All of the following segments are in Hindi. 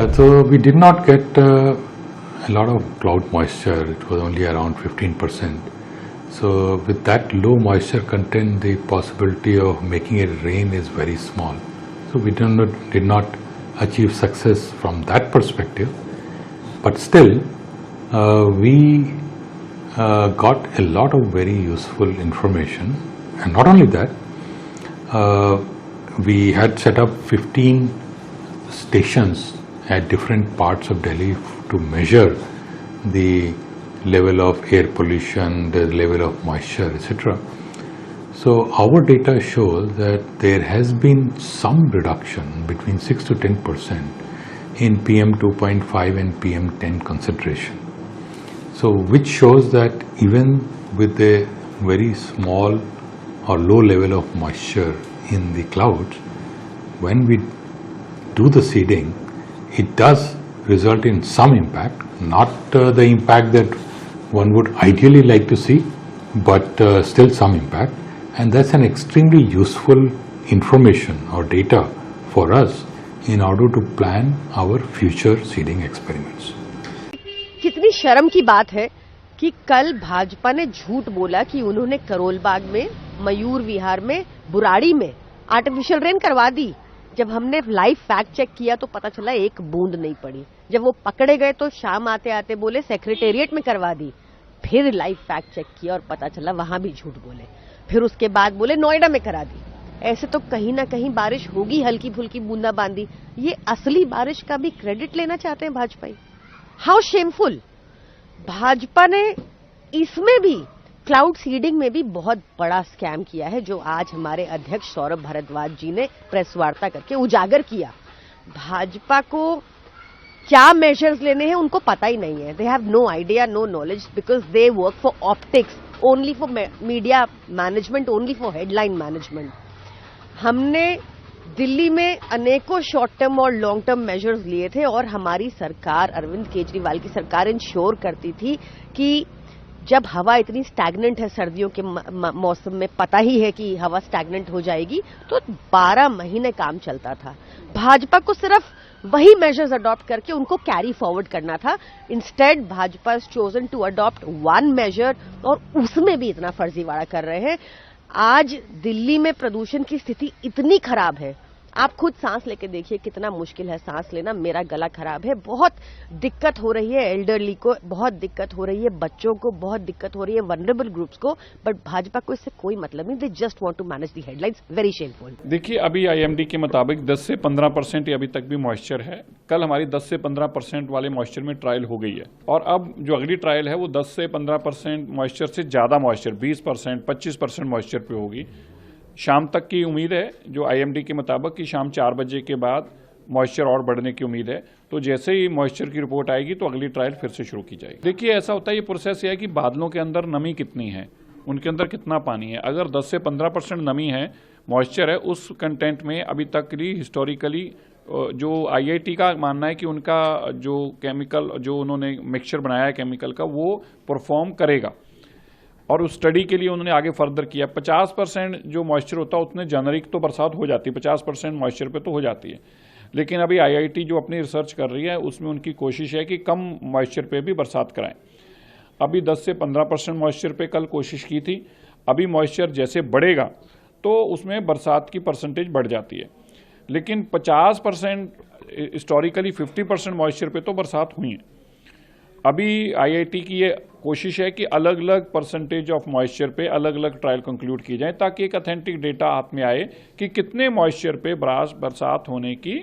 Yeah, so we did not get a lot of cloud moisture. It was only around 15%. So with that low moisture content, the possibility of making it rain is very small. So we did not achieve success from that perspective. But still, we got a lot of very useful information. And not only that, we had set up 15 stations at different parts of Delhi to measure the level of air pollution, the level of moisture, etc. So our data shows that there has been some reduction between 6 to 10% in PM 2.5 and PM 10 concentration. So which shows that even with a very small or low level of moisture in the clouds, when we do the seeding, it does result in some impact, not the impact that one would ideally like to see, but still some impact. And that's an extremely useful information or data for us in order to plan our future seeding experiments. कितनी शर्म की बात है कि कल भाजपा ने झूठ बोला कि उन्होंने करोल बाग में, मयूर विहार में, बुराड़ी में आर्टिफिशियल रेन करवा दी। जब हमने लाइव फैक्ट चेक किया तो पता चला एक बूंद नहीं पड़ी। जब वो पकड़े गए तो शाम आते आते बोले सेक्रेटेरिएट में करवा दी। फिर लाइव फैक्ट चेक किया और पता चला वहां भी झूठ बोले। फिर उसके बाद बोले नोएडा में करा दी। ऐसे तो कहीं ना कहीं बारिश होगी, हल्की फुल्की बूंदाबांदी। ये असली बारिश का भी क्रेडिट लेना चाहते हैं भाजपाई। How shameful. भाजपा ने इसमें भी, क्लाउड सीडिंग में भी बहुत बड़ा स्कैम किया है, जो आज हमारे अध्यक्ष सौरभ भारद्वाज जी ने प्रेस वार्ता करके उजागर किया। भाजपा को क्या मेजर्स लेने हैं उनको पता ही नहीं है। They have no idea, no knowledge, because they work for optics, only for media management, only for headline management. हमने दिल्ली में अनेकों शॉर्ट टर्म और लॉन्ग टर्म मेजर्स लिए थे और हमारी सरकार, अरविंद केजरीवाल की सरकार, इंश्योर करती थी कि जब हवा इतनी स्टैग्नेंट है, सर्दियों के मौसम में पता ही है कि हवा स्टैग्नेंट हो जाएगी, तो 12 महीने काम चलता था। भाजपा को सिर्फ वही मेजर्स अडॉप्ट करके उनको कैरी फॉरवर्ड करना था। Instead Bhajpa is chosen to adopt one measure और उसमें भी इतना फर्जीवाड़ा कर रहे हैं। आज दिल्ली में प्रदूषण की स्थिति इतनी खराब है, आप खुद सांस लेके देखिए कितना मुश्किल है सांस लेना। मेरा गला खराब है, बहुत दिक्कत हो रही है, एल्डरली को बहुत दिक्कत हो रही है, बच्चों को बहुत दिक्कत हो रही है, वनरेबल ग्रुप्स को। बट भाजपा को इससे कोई मतलब नहीं, they just want to manage the headlines. Very shameful. देखिए, अभी आईएमडी के मुताबिक 10 से 15% अभी तक भी मॉइस्चर है। कल हमारी 10 से 15% वाले मॉइस्चर में ट्रायल हो गई है और अब जो अगली ट्रायल है वो 10 से 15% मॉइस्चर से ज्यादा मॉइस्चर, 20%, 25% मॉइस्चर पे होगी। शाम तक की उम्मीद है, जो आईएमडी के मुताबिक, कि शाम 4 बजे के बाद मॉइस्चर और बढ़ने की उम्मीद है। तो जैसे ही मॉइस्चर की रिपोर्ट आएगी तो अगली ट्रायल फिर से शुरू की जाएगी। देखिए, ऐसा होता है, ये प्रोसेस ये है कि बादलों के अंदर नमी कितनी है, उनके अंदर कितना पानी है। अगर 10 से 15% नमी है, मॉइस्चर है, उस कंटेंट में अभी तक की हिस्टोरिकली जो आईआईटी का मानना है कि उनका जो केमिकल, जो उन्होंने मिक्सचर बनाया है केमिकल का, वो परफॉर्म करेगा। और उस स्टडी के लिए उन्होंने आगे फर्दर किया 50% जो मॉइस्चर होता है उतने जेनरिक तो बरसात हो जाती है, 50% मॉइस्चर पे तो हो जाती है। लेकिन अभी आईआईटी जो अपनी रिसर्च कर रही है उसमें उनकी कोशिश है कि कम मॉइस्चर पे भी बरसात कराएं। अभी 10 से 15% मॉइस्चर पे कल कोशिश की थी। अभी मॉइस्चर जैसे बढ़ेगा तो उसमें बरसात की परसेंटेज बढ़ जाती है। लेकिन 50%, हिस्टोरिकली 50% मॉइस्चर पे तो बरसात हुई है। अभी आईआईटी की ये कोशिश है कि अलग अलग परसेंटेज ऑफ मॉइस्चर पे अलग अलग ट्रायल कंक्लूड की जाए, ताकि एक ऑथेंटिक डेटा हाथ में आए कि कितने मॉइस्चर पे बरसात होने की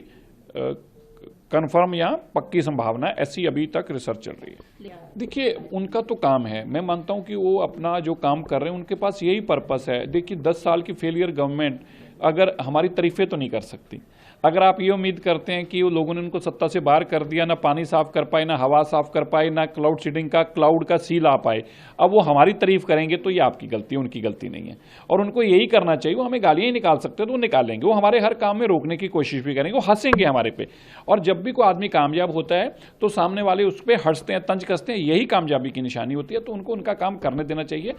कंफर्म या पक्की संभावना। ऐसी अभी तक रिसर्च चल रही है। देखिए, उनका तो काम है, मैं मानता हूं कि वो अपना जो काम कर रहे हैं उनके पास यही पर्पस है। देखिए, 10 साल की फेलियर गवर्नमेंट अगर हमारी तारीफें तो नहीं कर सकती। अगर आप ये उम्मीद करते हैं कि वो लोगों ने उनको सत्ता से बाहर कर दिया, ना पानी साफ कर पाए, ना हवा साफ कर पाए, ना क्लाउड सीडिंग का क्लाउड का सील आ पाए, अब वो हमारी तारीफ करेंगे तो ये आपकी गलती है, उनकी गलती नहीं है। और उनको यही करना चाहिए। वो हमें गालियां ही निकाल सकते हैं तो वो निकालेंगे, वो हमारे हर काम में रोकने की कोशिश भी करेंगे, वो हंसेंगे हमारे पे। और जब भी कोई आदमी कामयाब होता है तो सामने वाले उस पर हंसते हैं, तंज कसते हैं, यही कामयाबी की निशानी होती है। तो उनको उनका काम करने देना चाहिए।